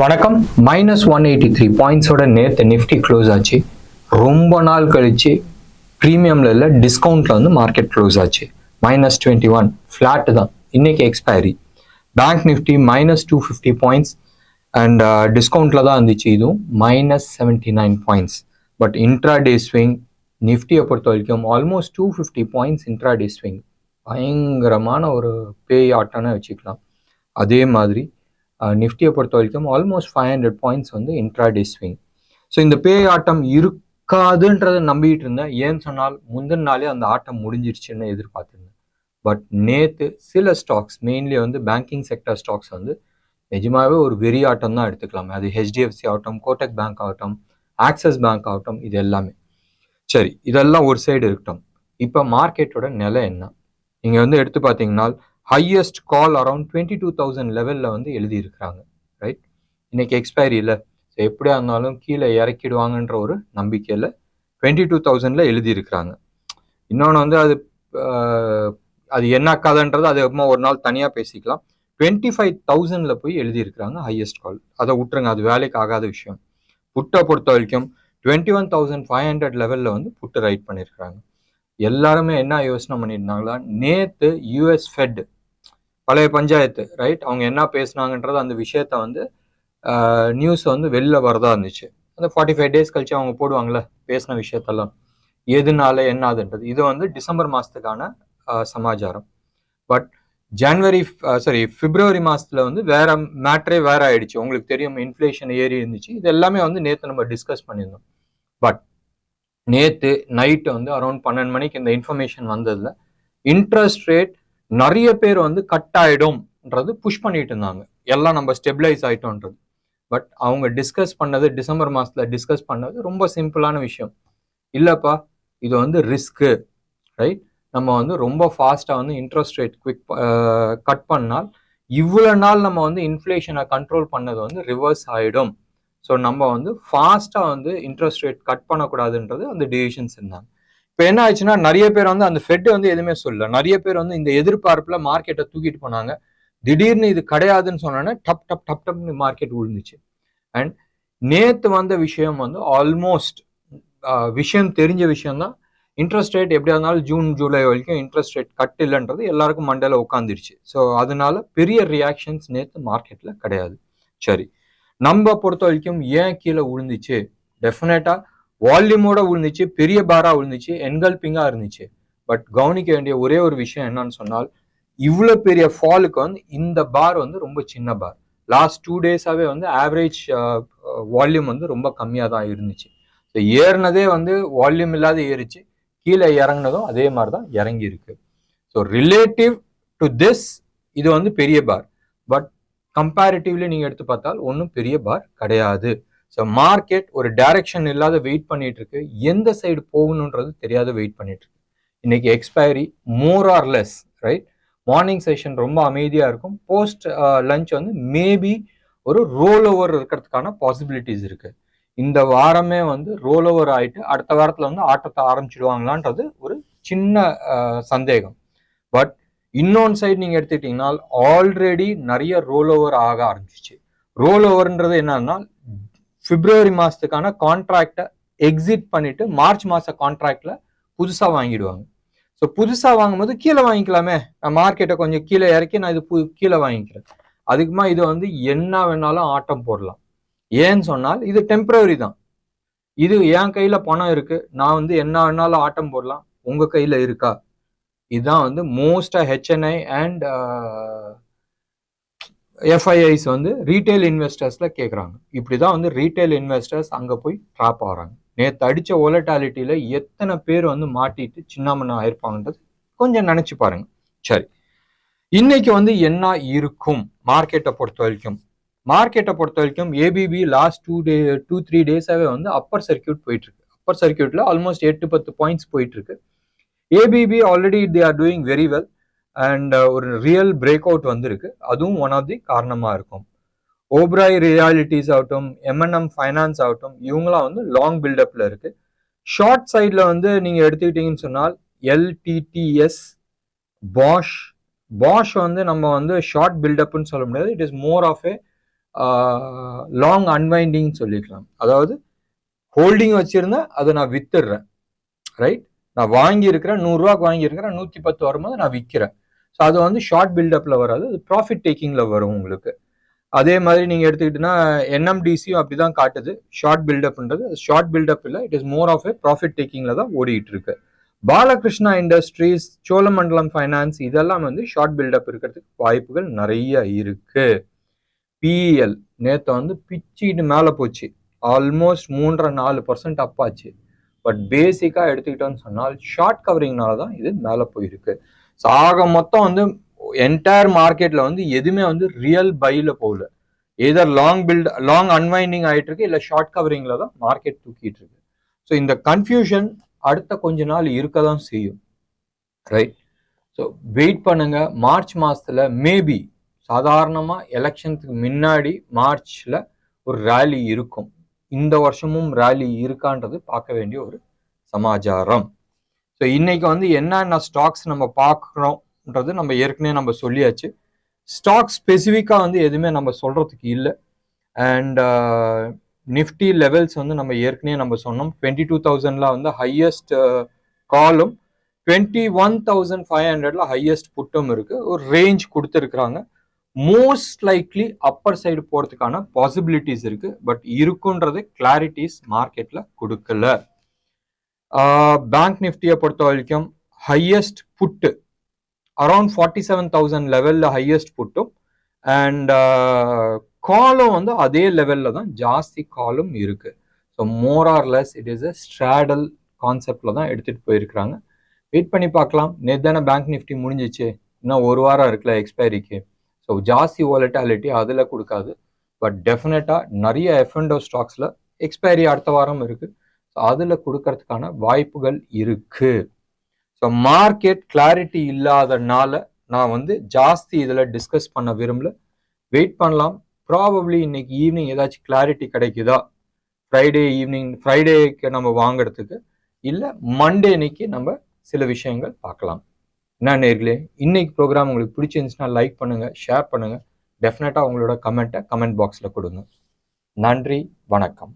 வணக்கம். -183 பாயிண்ட்ஸோட நேற்று Nifty close ஆச்சு. ரொம்ப நாள் கழிச்சு ப்ரீமியம்ல இல்லை டிஸ்கவுண்ட்ல வந்து மார்க்கெட் க்ளோஸ் ஆச்சு. -21 ஃப்ளாட் தான் இன்னைக்கு expiry. Bank Nifty -250 points and டிஸ்கவுண்ட்ல தான் இருந்துச்சு. இதுவும் -79 பாயிண்ட்ஸ். பட் இன்ட்ராடே ஸ்விங் நிஃப்டியை பொறுத்த வரைக்கும் ஆல்மோஸ்ட் 250 பாயிண்ட்ஸ் இன்ட்ராடே ஸ்விங். பயங்கரமான ஒரு பேய் ஆட்டம்னு வச்சுக்கலாம். அதே மாதிரி நிஃப்டியை பொறுத்த வரைக்கும் ஆல்மோஸ்ட் 500 பாயிண்ட்ஸ் வந்து இன்ட்ராடே ஸ்விங். ஸோ இந்த பேய் ஆட்டம் இருக்காதுன்றதை நம்பிட்டு இருந்தேன். ஏன்னு சொன்னால் முந்தின நாளே அந்த ஆட்டம் முடிஞ்சிருச்சுன்னு எதிர்பார்த்துருந்தேன். பட் நேற்று சில ஸ்டாக்ஸ் மெயின்லி வந்து பேங்கிங் செக்டர் ஸ்டாக்ஸ் வந்து நிஜமாவே ஒரு வெறி ஆட்டம் தான் எடுத்துக்கலாம். அது ஹெச்டிஎஃப்சி ஆகட்டும், கோட்டக் பேங்க் ஆகட்டும், ஆக்சிஸ் பேங்க் ஆகட்டும், இது எல்லாமே. சரி, இதெல்லாம் ஒரு சைடு இருக்கட்டும். இப்போ மார்க்கெட்டோட நிலை என்ன நீங்கள் வந்து எடுத்து பார்த்தீங்கன்னா ஹையஸ்ட் கால் அரௌண்ட் 22,000 லெவலில் வந்து எழுதியிருக்கிறாங்க. ரைட், இன்னைக்கு எக்ஸ்பைரி இல்லை. ஸோ எப்படியா இருந்தாலும் கீழே இறக்கிடுவாங்கன்ற ஒரு நம்பிக்கையில் 22,000 எழுதியிருக்கிறாங்க. இன்னொன்று வந்து அது என்ன கதைன்றது அது எப்போ ஒரு நாள் தனியாக பேசிக்கலாம். 25,000 போய் எழுதியிருக்கிறாங்க ஹையஸ்ட் கால். அதை விட்டுருங்க, அது வேலைக்கு ஆகாத விஷயம். புட்டை பொறுத்த வரைக்கும் 21,500 லெவலில் வந்து புட்டு ரைட் பண்ணியிருக்கிறாங்க. எல்லாருமே என்ன யோசனை பண்ணியிருந்தாங்களா, நேற்று யூஎஸ் ஃபெட் பழைய பஞ்சாயத்து ரைட், அவங்க என்ன பேசுனாங்கன்றது அந்த விஷயத்த வந்து நியூஸ் வந்து வெளில வரதா இருந்துச்சு. அந்த 45 டேஸ் கழிச்சு அவங்க போடுவாங்கள்ல பேசின விஷயத்தெல்லாம், எதுனால என்னதுன்றது. இது வந்து டிசம்பர் மாதத்துக்கான சமாச்சாரம். பட் பிப்ரவரி மாதத்துல வந்து வேற மேட்ரே வேற ஆயிடுச்சு. உங்களுக்கு தெரியும், இன்ஃப்ளேஷன் ஏறி இருந்துச்சு. இது எல்லாமே வந்து நேற்று நம்ம டிஸ்கஸ் பண்ணியிருந்தோம். பட் நேற்று நைட்டு வந்து அரௌண்ட் 12 மணிக்கு இந்த இன்ஃபர்மேஷன் வந்ததுல இன்ட்ரெஸ்ட் ரேட் நிறைய பேர் வந்து கட் ஆயிடும்ன்றது புஷ் பண்ணிட்டு இருந்தாங்க. எல்லாம் நம்ம ஸ்டெபிளைஸ் ஆயிட்டோன்றது. பட் அவங்க டிஸ்கஸ் பண்ணது, டிசம்பர் மாசத்துல டிஸ்கஸ் பண்ணது ரொம்ப சிம்பிளான விஷயம். இல்லப்பா, இது வந்து ரிஸ்க்கு. ரைட், நம்ம வந்து ரொம்ப ஃபாஸ்டா வந்து இன்ட்ரெஸ்ட் ரேட் கட் பண்ணால் இவ்வளவு நாள் நம்ம வந்து இன்ஃப்ளேஷனை கண்ட்ரோல் பண்ணது வந்து ரிவர்ஸ் ஆயிடும். ஸோ நம்ம வந்து ஃபாஸ்டா வந்து இன்ட்ரெஸ்ட் ரேட் கட் பண்ணக்கூடாதுன்றது அந்த டிசிஷன்ஸ் இருந்தாங்க. இப்போ என்ன ஆச்சுன்னா, நிறைய பேர் வந்து அந்த ஃபெட் வந்து எதுவுமே சொல்லல. நிறைய பேர் வந்து இந்த எதிர்பார்ப்புல மார்க்கெட்டை தூக்கிட்டு போனாங்க. திடீர்னு இது கிடையாதுன்னு சொன்னோன்னே டப் டப் டப் டப்னு மார்க்கெட் விழுந்துச்சு. அண்ட் நேத்து வந்த விஷயம் வந்து ஆல்மோஸ்ட் விஷயம் தெரிஞ்ச விஷயம் தான். இன்ட்ரெஸ்ட் ரேட் எப்படியா இருந்தாலும் ஜூன் ஜூலை வரைக்கும் இன்ட்ரெஸ்ட் ரேட் கட் இல்லைன்றது எல்லாருக்கும் மண்டையில உட்காந்துருச்சு. ஸோ அதனால பெரிய ரியாக்ஷன்ஸ் நேற்று மார்க்கெட்ல கிடையாது. சரி, நம்ம பொறுத்த வரைக்கும் ஏன் கீழே விழுந்துச்சு? டெஃபினட்டா வால்யூமோட விழுந்துச்சு, பெரிய பாரா விழுந்துச்சு, என்கல்பிங்கா இருந்துச்சு. பட் கவனிக்க வேண்டிய ஒரே ஒரு விஷயம் என்னன்னு சொன்னால், இவ்வளவு பெரிய ஃபாலுக்கு வந்து இந்த பார் வந்து ரொம்ப சின்ன பார். லாஸ்ட் 2 டேஸாவே வந்து ஆவரேஜ் வால்யூம் வந்து ரொம்ப கம்மியா தான் இருந்துச்சு. ஸோ ஏறினதே வந்து வால்யூம் இல்லாத ஏறிச்சு, கீழே இறங்கினதும் அதே மாதிரி தான் இறங்கி இருக்கு. ஸோ ரிலேட்டிவ் டு திஸ் இது வந்து பெரிய பார். பட் கம்பேரிட்டிவ்லி நீங்க எடுத்து பார்த்தால் ஒன்றும் பெரிய பார் கிடையாது. ஸோ மார்க்கெட் ஒரு டைரக்ஷன் இல்லாத வெயிட் பண்ணிட்டு இருக்கு. எந்த சைடு போகணுன்றது தெரியாத வெயிட் பண்ணிட்டு இருக்கு. இன்னைக்கு expiry more or less right. Morning session ரொம்ப அமைதியா இருக்கும். போஸ்ட் லஞ்ச் வந்து மேபி ஒரு ரோல் ஓவர் இருக்கிறதுக்கான பாசிபிலிட்டிஸ் இருக்கு. இந்த வாரமே வந்து ரோல் ஓவர் ஆயிட்டு அடுத்த வாரத்துல வந்து ஆட்டத்தை ஆரம்பிச்சிடுவாங்களான்றது ஒரு சின்ன சந்தேகம். பட் இன்னொன்று சைடு நீங்க எடுத்துக்கிட்டீங்கன்னா ஆல்ரெடி நிறைய ரோல் ஓவர் ஆக ஆரம்பிச்சிச்சு. ரோல் ஓவர்ன்றது என்னன்னா, பிப்ரவரி மாசத்துக்கான கான்ட்ராக்டை எக்ஸிட் பண்ணிட்டு மார்ச் மாச கான்ட்ராக்ட்ல புதுசா வாங்கிடுவாங்க. ஸோ புதுசா வாங்கும்போது கீழே வாங்கிக்கலாமே, நான் மார்க்கெட்டை கொஞ்சம் கீழே இறக்கி நான் இது கீழே வாங்கிக்கிறேன். அதுக்குமா இது வந்து என்ன வேணாலும் ஆட்டம் போடலாம். ஏன்னு சொன்னால் இது டெம்பரரி தான். இது என் கையில பணம் இருக்கு, நான் வந்து என்ன வேணாலும் ஆட்டம் போடலாம். உங்க கையில இருக்கா? இதுதான் வந்து மோஸ்டா ஹெச்என்ஐ அண்ட் எஃப்ஐஐஸ் வந்து ரீட்டைல் இன்வெஸ்டர்ஸ்ல கேட்குறாங்க. இப்படிதான் வந்து ரீட்டைல் இன்வெஸ்டர்ஸ் அங்க போய் ட்ராப் ஆகிறாங்க. நேற்று அடிச்ச வோலட்டாலிட்டியில எத்தனை பேர் வந்து மாட்டிட்டு சின்னாமண்ணா ஆயிருப்பாங்கன்றது கொஞ்சம் நினைச்சு பாருங்க. சரி, இன்னைக்கு வந்து என்ன இருக்கும் மார்க்கெட்டை பொறுத்த வரைக்கும்? மார்க்கெட்டை பொறுத்த வரைக்கும் ஏபிபி லாஸ்ட் 2-3 டேஸாவே வந்து அப்பர் சர்க்கியூட் போயிட்டு இருக்கு. அப்பர் சர்க்கியூட்ல ஆல்மோஸ்ட் 8-10 பாயிண்ட்ஸ் போயிட்டு இருக்கு. ABP already they are doing very well and ஒரு ரியல் பிரேக் அவுட் வந்திருக்கு. அதுவும் ஒன் ஆஃப் தி காரணமா இருக்கும். ஓப்ராய் ரியாலிட்டிஸ் ஆகட்டும், எம்என்எம் ஃபைனான்ஸ் ஆகட்டும், இவங்களாம் வந்து லாங் பில்டப்ல இருக்கு. ஷார்ட் சைட்ல வந்து நீங்க எடுத்துக்கிட்டீங்கன்னு சொன்னால் எல்டிடிஎஸ், பாஷ் வந்து நம்ம வந்து ஷார்ட் பில்டப்னு சொல்ல முடியாது. It is more of a long unwinding சொல்லிக்கலாம். அதாவது ஹோல்டிங் வச்சிருந்தா அதை நான் வித்துடுறேன், ரைட்? நான் வாங்கியிருக்கிறேன், 100 ரூபாய்க்கு வாங்கியிருக்கிறேன், 110 வரும்போது நான் விற்கிறேன். ஸோ அது வந்து ஷார்ட் பில்டப்ல வராது, அது ப்ராஃபிட் டேக்கிங்ல வரும் உங்களுக்கு. அதே மாதிரி நீங்க எடுத்துக்கிட்டீங்கன்னா என்எம்டிசியும் அப்படிதான் காட்டுது. ஷார்ட் பில்டப்ன்றது ஷார்ட் பில்டப் இல்லை, it is more of a profit டேக்கிங்ல தான் ஓடிட்டு இருக்கு. பாலகிருஷ்ணா இண்டஸ்ட்ரீஸ், சோழமண்டலம் ஃபைனான்ஸ் இதெல்லாம் வந்து ஷார்ட் பில்டப் இருக்கிறதுக்கு வாய்ப்புகள் நிறைய இருக்கு. பிஇஎல் நேற்று வந்து பிச்சிட்டு மேலே போச்சு, ஆல்மோஸ்ட் 3.4% அப்பாச்சு. பட் பேசிக்கா எடுத்துக்கிட்டோம்னு சொன்னால் ஷார்ட் கவரிங்னால தான் இது மேலே போயிருக்கு. ஸோ ஆக மொத்தம் வந்து என்டையர் மார்க்கெட்ல வந்து எதுவுமே வந்து ரியல் பைல போகல, ஏதர் லாங் அன்வைண்டிங் ஆயிட்டு இருக்கு, இல்லை ஷார்ட் கவரிங்ல தான் மார்க்கெட் தூக்கிட்டு இருக்கு. ஸோ இந்த கன்ஃபியூஷன் அடுத்த கொஞ்ச நாள் இருக்க தான் செய்யும், ரைட்? ஸோ வெயிட் பண்ணுங்க. மார்ச் மாசத்துல மேபி சாதாரணமா எலெக்ஷனுக்கு முன்னாடி மார்ச்ல ஒரு ரேலி இருக்கும். இந்த வருஷமும் ரேலி இருக்கான்றது பார்க்க வேண்டிய ஒரு சமாச்சாரம். ஸோ இன்னைக்கு வந்து என்னென்ன ஸ்டாக்ஸ் நம்ம பார்க்குறோம்ன்றது நம்ம ஏற்கனவே நம்ம சொல்லியாச்சு. ஸ்டாக் ஸ்பெசிஃபிக்கா வந்து எதுவுமே நம்ம சொல்றதுக்கு இல்லை. அண்ட் நிஃப்டி லெவல்ஸ் வந்து நம்ம ஏற்கனவே நம்ம சொன்னோம். 22,000ல வந்து ஹையஸ்ட் காலும் 21,500ல ஹையஸ்ட் புட்டும் இருக்கு. ஒரு ரேஞ்ச் கொடுத்துருக்குறாங்க. மோஸ்ட் லைக்லி அப்பர் சைடு போறதுக்கான பாசிபிலிட்டிஸ் இருக்கு, பட் இருக்குன்றது கிளாரிட்டிஸ் மார்க்கெட்ல கொடுக்கல. பேங்க் நிஃப்டியை பொறுத்த வரைக்கும் ஹையஸ்ட் புட்டு அரௌண்ட் 47,000 லெவல்ல ஹையஸ்ட் புட்டும், அண்ட் காலும் வந்து அதே லெவல்ல தான் ஜாஸ்தி காலும் இருக்கு. So more or less it is a ஸ்ட்ராடல் கான்செப்ட்ல தான் எடுத்துட்டு போயிருக்கிறாங்க. வெயிட் பண்ணி பார்க்கலாம். நேற்று தானே பேங்க் நிஃப்டி முடிஞ்சிச்சு, இன்னும் ஒரு வாரம் இருக்குல்ல எக்ஸ்பைரிக்கு. ஸோ ஜாஸ்தி வாலட்டாலிட்டி அதில் கொடுக்காது, பட் டெஃபினட்டாக நிறைய எஃப்என்டோ ஸ்டாக்ஸில் எக்ஸ்பைரி அடுத்த வாரம் இருக்கு. ஸோ அதில் கொடுக்கறதுக்கான வாய்ப்புகள் இருக்கு. ஸோ மார்க்கெட் கிளாரிட்டி இல்லாதனால நான் வந்து ஜாஸ்தி இதில் டிஸ்கஸ் பண்ண விரும்பல. வெயிட் பண்ணலாம். ப்ராபப்ளி இன்னைக்கு ஈவினிங் ஏதாச்சும் கிளாரிட்டி கிடைக்குதா, ஃப்ரைடேக்கு நம்ம வாங்குறதுக்கு, இல்லை மண்டே அன்னைக்கு நம்ம சில விஷயங்கள் பார்க்கலாம். என்ன நேர்களே, இன்னைக்கு ப்ரோக்ராம் உங்களுக்கு பிடிச்சிருந்துச்சுன்னா லைக் பண்ணுங்க, ஷேர் பண்ணுங்க, டெஃபினட்டா உங்களோட கமெண்ட் பாக்ஸ்ல கொடுங்க. நன்றி, வணக்கம்.